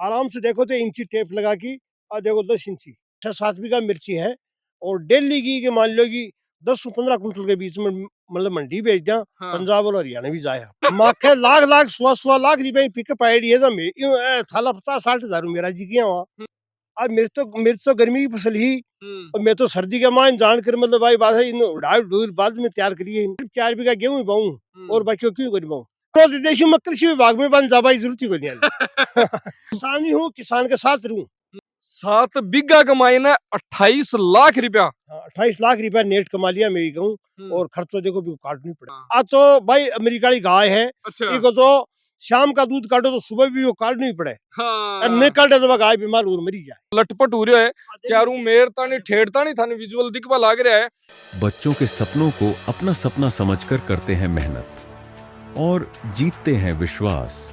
आराम से देखो तो इंची टेप लगा की और देखो 10 इंची 6-7 बीघा मिर्ची है और डेली की के मान लो कि 10 से 15 कुंटल के बीच में मतलब मंडी भेज दिया। हाँ। पंजाब और हरियाणा भी जाया माखे लाख लाख 100 लाख रुपए पिकअप आईडी है तो थाला 50-60 हजार मेरा जी किया वहाँ। हम्म, अब मेरे तो गर्मी की फसल ही हम्म, और मैं तो सर्दी के मान जानकर मतलब भाई बात है इन उड़ाई ढूल बाद में तैयार करिए 4 बीघा गेहूं पाऊं और बाकी क्यों कर पाऊं। तो देशी में कृषि विभाग में बन जाबाई जरूरत ही कोई नहीं किसान ही हूँ किसान के साथ रहूं। 7 बीघा कमाई ने 28 लाख रुपया। 28 लाख रुपया नेट कमा लिया मैं कहूँ हम्म, और खर्चो देखो भी काटनी पड़े। हाँ। आज तो भाई अमेरिका की गाय है अच्छा। इनको तो शाम का दूध काटो तो सुबह भी वो काटनी ही पड़े और नहीं हाँ। काटे तो वो गाय बीमार और मरी जाए। लटपट हो रहा है चारू मेर तानी ठेठता नहीं थाने विजुअल दिखवा लाग रहा है। बच्चों के सपनों को अपना सपना समझकर करते हैं मेहनत और जीतते हैं विश्वास।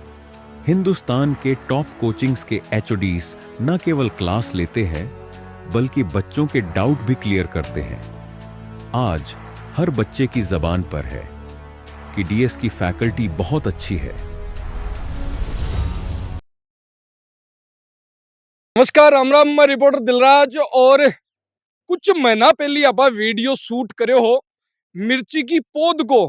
हिंदुस्तान के टॉप कोचिंग्स के एचओडीज न केवल क्लास लेते हैं बल्कि बच्चों के डाउट भी क्लियर करते हैं। आज हर बच्चे की जबान पर है कि डीएस की फैकल्टी बहुत अच्छी है। नमस्कार राम राम, मैं रिपोर्टर दिलराज और कुछ महीना पहले आप वीडियो शूट करे हो मिर्ची की पौध को,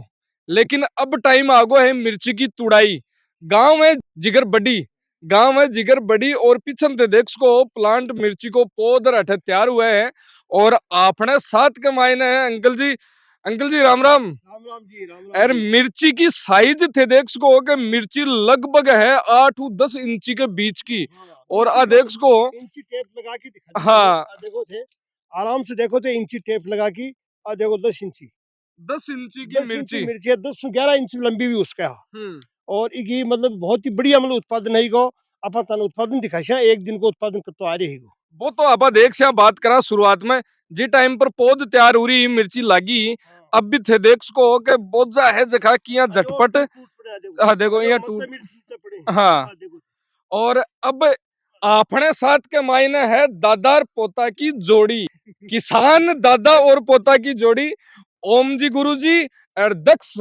लेकिन अब टाइम आ गया है मिर्ची की तुड़ाई। गांव है जिगर बड़ी, गांव है जिगर बड़ी और पीछे ते देख सको प्लांट मिर्ची को पौध रटे तैयार हुए हैं और आपने साथ के मायने है अंकल जी राम राम। राम राम जी राम यार राम जी। मिर्ची की साइज थे देख सको कि मिर्ची लगभग है 8-10 इंची के बीच की और आ देख सको। इंची टेप लगा के दिखा हाँ। देखो थे आराम से देखो थे इंची टेप लगा की और देखो 10 इंची 10 इंची की 10 इंची मिर्ची। मिर्ची है 10 से 11 इंच लंबी भी उसका है हम्म। और ये मतलब बहुत ही बढ़िया मतलब उत्पादन है को अपन तन उत्पादन दिखा एक दिन को उत्पादन तो आ रही है। वो तो आप देख से बात करा शुरुआत में जी टाइम पर पौध तैयार हो रही मिर्ची लागी अब भी थे देख सको के बोझा है जगह किया झटपट। हाँ देखो यहाँ टूट। हाँ और अब आपने साथ के मायने है दादा और पोता की जोड़ी, किसान दादा और पोता की जोड़ी, ओम जी गुरु जी और दक्ष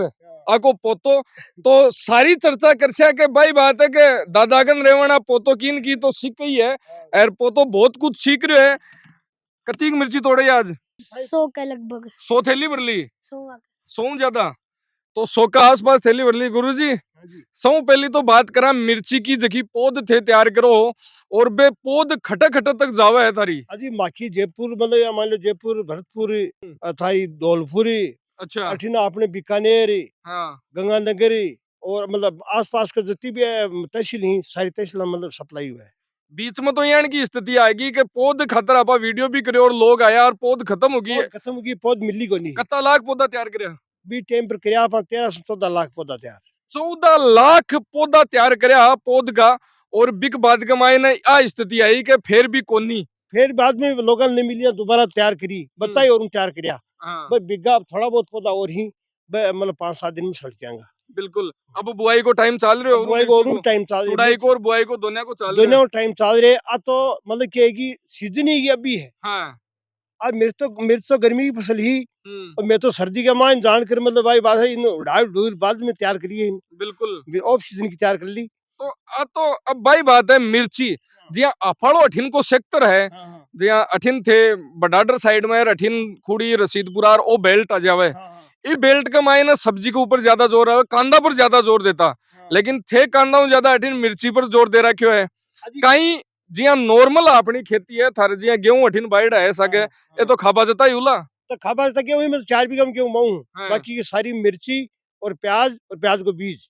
आको पोतो। तो सारी चर्चा कर से के भाई बात है कि दादागन रेवणा पोतो किन की तो सीख ही है और पोतो बहुत कुछ सीख रहे है। कतीक मिर्ची तोड़े आज 100 के लगभग 100 थैली भर ली 100 ज्यादा तो 100 का आसपास थैली भर ली। गुरु जी सौ पहली तो बात करा मिर्ची की जकी पौध थे तैयार करो और बे पौध खटा खटा तक जावा है थारी। अजी माखी जयपुर मतलब या मान लो जयपुर भरतपुर थाई धौलपुर अच्छा। अठीना अपने बीकानेर हाँ। गंगानगर और मतलब आसपास के जितनी भी तहसील ही सारी तहसील मतलब सप्लाई हुआ है। बीच में तो यान की स्थिति आएगी कि पौध खतर आप वीडियो भी करे और लोग आया और पौध खत्म हो गई। पौध खत्म होगी पौध मिली को नहीं कत्ता लाख पौधा तैयार करे बी टाइम पर करया अपन 13 से 14 लाख पौधा तैयार 14 लाख पौधा तैयार करे पौध का और बिक बाद के मायने आ स्थिति आई कि फिर भी कोनी फिर बाद में लोगों ने मिलिया दोबारा तैयार करी बताई और तैयार करया हाँ। भाई बिगा थोड़ा बहुत पौधा और ही मतलब 5-7 दिन में सड़ जाएगा। बिल्कुल अब बुआई को टाइम चल रहे हो बुआई को और टाइम चल रहा तुड़ाई को और बुआई को दोनों को चल रहे दोनों टाइम चल रहे आ तो मतलब क्या है कि सीजन ही अभी है। हाँ। अब मेरे तो गर्मी की फसल ही और मैं तो सर्दी के मान जानकर मतलब भाई बात है इन उड़ाई ढूल बाद में तैयार करिए बिल्कुल ऑफ सीजन की तैयार कर ली। तो अब भाई बात है मिर्ची जिया अफाड़ो अठिन को सेक्टर है जिया अठिन थे बडाडर साइड में अठिन खुड़ी रसीदपुरा और ओ बेल्ट आ जावे। ये बेल्ट का मायने सब्जी के ऊपर ज्यादा जोर है कांदा पर ज्यादा जोर देता लेकिन थे कांदा में ज्यादा अठिन मिर्ची पर जोर दे रखियो है। कहीं जिया नॉर्मल अपनी खेती है थारे जिया गेहूं अठिन बाइड है सके ये तो खाबा जता ही उला तो खाबा जता गेहूं में 4 बीघा में गेहूं माऊं बाकी की सारी मिर्ची और प्याज को बीज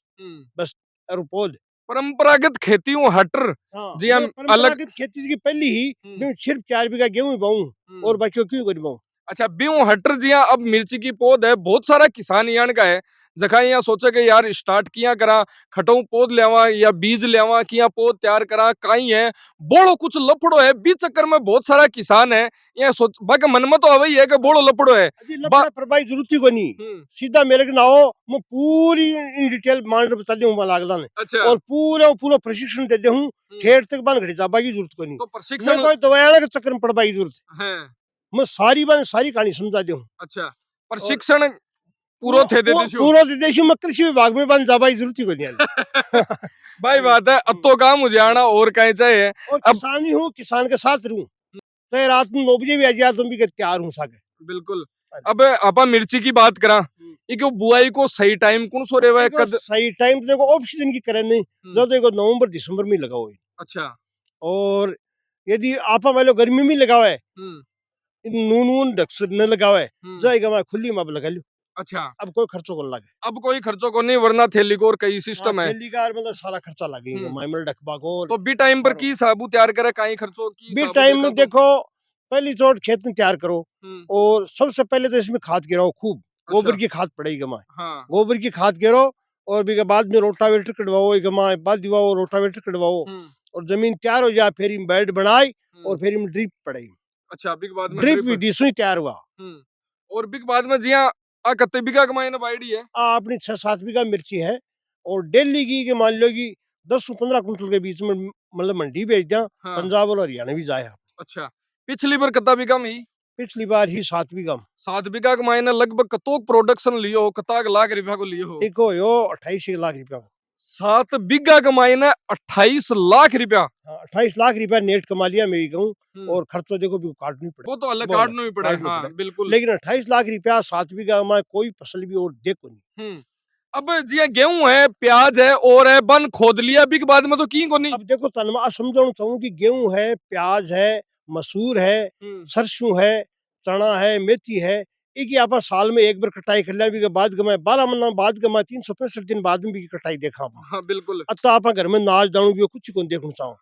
बस और पौध परंपरागत खेती हटर जी हम अलग खेती की पहली ही सिर्फ 4 बीघा गेहूं पाऊं और बाकी क्यों कर पाऊं। अच्छा बीऊ हटर जिया अब मिर्ची की पौध है बहुत सारा किसान यान का है जखा यहाँ सोचे कि यार स्टार्ट किया करा खटों पौध लेवा या बीज लेवा किया पौध तैयार करा काई है बोलो कुछ लपड़ो है बीच चक्कर में बहुत सारा किसान है यहाँ सोच बाकी मन में तो अवई है कि बोलो लपड़ो है पर भाई जरूरत ही को नहीं सीधा मेरे को ना हो मैं पूरी इन डिटेल मान बता दूं लागला ने। अच्छा। और पूरा प्रशिक्षण दे दूं ठेठ तक बांध घड़ी जाबा की जरूरत को नहीं तो प्रशिक्षण कोई दवाया के चक्कर में पड़वा की जरूरत है मैं सारी कहानी समझा दूं। अच्छा प्रशिक्षण पूरो थे दे देशो पूरो देश में कृषि विभाग में बन जाबाई जरूरत ही कोई नहीं भाई बात है अब तो काम हो जाना और कहीं चाहिए और अब किसान ही हूँ किसान के साथ रहूं चाहे रात में 9 बजे भी आ जाए तो भी तैयार हूँ सागे बिल्कुल अब आपा मिर्ची की बात करा ये बुआई को सही टाइम कौन सो रे है कद सही टाइम देखो ऑफ सीजन की करे नहीं जो देखो नवंबर दिसंबर में लगाओ अच्छा और यदि आपा वाले गर्मी में लगावे नून नून न लगावे जाएगा मैं खुली में अब लगा लूं अच्छा अब कोई खर्चो को लगे अब कोई खर्चो को नहीं वरना थैली को और कई सिस्टम है थैली का मतलब सारा खर्चा लगेगा माइमल डकबा को तो बी टाइम पर की साबू तैयार करे काई खर्चो की बी साबू टाइम में देखा देखो पहली चोट खेत में तैयार करो और सबसे पहले तो इसमें खाद गिराओ खूब गोबर की खाद पड़ेगी गमा हाँ गोबर की खाद गिरो और भी बाद में रोटावेटर कटवाओ गमा बाद दिवाओ रोटावेटर कटवाओ और जमीन तैयार हो जाए फिर बेड बनाई और फिर ड्रिप पड़ेगी अच्छा बिग बाद में ड्रिप विधि से तैयार हुआ और बिग बाद में जिया आ कत्ते बीघा कमाई ने बाइडी है अपनी 6-7 बीघा मिर्ची है और डेली की के मान लो कि 10 से 15 कुंटल के बीच में मतलब मंडी भेज दिया पंजाब और हरियाणा भी जाए अच्छा पिछली बार कत्ता बीघा में पिछली बार ही 7 बीघा 7 बीघा कमाई ने लगभग कतोक प्रोडक्शन लियो कताक लाख रुपया को लियो देखो यो 28 लाख रुपया 7 बीघा कमाई ने 28 लाख रुपया 28 लाख रुपया नेट कमा लिया मैं कहूँ और खर्चो देखो भी काटनी पड़े वो तो अलग काटना ही पड़े हाँ बिल्कुल लेकिन 28 लाख रुपया 7 बीघा में कोई फसल भी और देखो नहीं अब जी गेहूं है प्याज है और है बन खोद लिया बिग बाद में तो की को नहीं अब देखो तनमा समझाना चाहूँ कि गेहूं है प्याज है मसूर है सरसों है चना है मेथी है एक आप साल में एक बार कटाई कर लिया भी बाद गमा 12 महीना बाद गमा 365 दिन बाद में भी कटाई देखा हाँ बिल्कुल अतः आप घर में नाच दाणु भी कुछ को देखना चाहो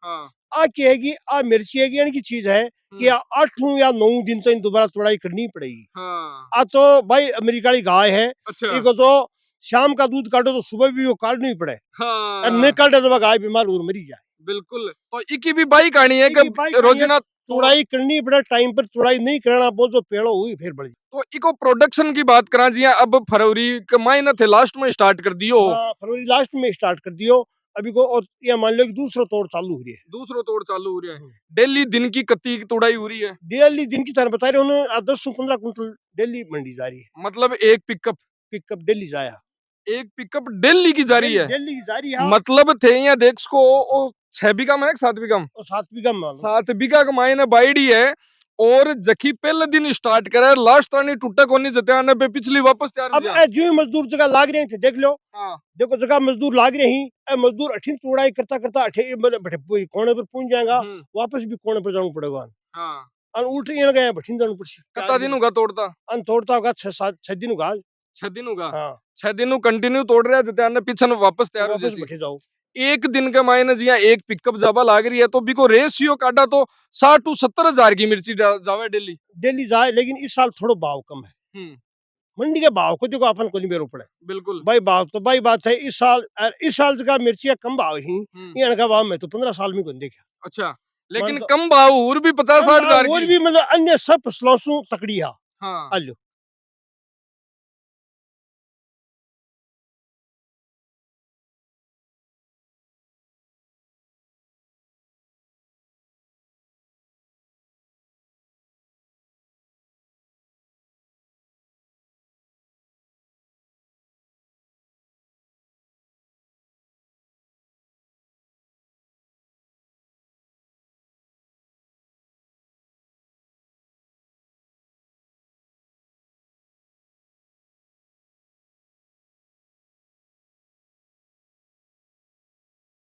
आ क्या है कि आ मिर्ची है यानी की चीज है कि 8 या 9 दिन तो दोबारा तोड़ाई करनी पड़ेगी आ तो भाई अमेरिका की गाय है इनको तो शाम का दूध काटो तो सुबह भी वो काटनी ही पड़े नहीं काटे तो गाय बीमार और मरी जाए बिल्कुल तो इकी भी बाई कहानी है कि रोजाना तुड़ाई करनी पड़े टाइम पर तुड़ाई नहीं करना वो जो पेड़ो हुई फिर बढ़ी तो इको प्रोडक्शन की बात करा जी अब फरवरी के महीने थे लास्ट में स्टार्ट कर दियो फरवरी लास्ट में स्टार्ट कर दियो अभी को और ये मान लो कि दूसरा तोड़ चालू हो रही है दूसरा तोड़ चालू हो रहा है डेली दिन की कत्ती की तुड़ाई हो रही है डेली दिन की तरह बता रहे उन्होंने 10 से 15 कुंटल डेली मंडी जा रही है मतलब एक पिकअप डेली जाया एक पिकअप डेली की जा रही है डेली की जा रही है मतलब थे यहाँ देख को 6 बीघा में 7 बीघा में 7 बीघा में 7 बीघा कमाई ने बाइडी है और जखी पहले दिन स्टार्ट करे लास्ट तानी टूटे कोनी जते आने पे पिछली वापस तैयार अब जो मजदूर जगह लाग रहे थे देख लो देखो जगह मजदूर लाग रहे हैं मजदूर अठीन चौड़ाई करता करता कोने पर पहुंच जाएगा वापस भी कोने पर जाना पड़ेगा अन उल्ट ये गए बठीन जाना पड़सी कितना दिन होगा तोड़ता अन तोड़ता होगा 6 दिन होगा 6 दिन होगा हाँ 6 दिन कंटिन्यू तोड़ रहा है जते आने पीछे वापस तैयार हो वापस जैसी बैठे जाओ एक दिन के मायने जिया एक पिकअप जावा लाग रही है तो बिको रेशियो काटा तो 60 to 70 हजार की मिर्ची जावे डेली जाए लेकिन इस साल थोड़ा भाव कम है मंडी के भाव को देखो अपन को नहीं बेरो पड़े बिल्कुल भाई भाव तो भाई बात है इस साल का मिर्ची कम भाव ही ये का भाव में तो 15 साल में को देखा अच्छा लेकिन कम भाव और भी 50-60 हजार और भी मतलब अन्य सब फसलों से तकड़ी है हाँ आलू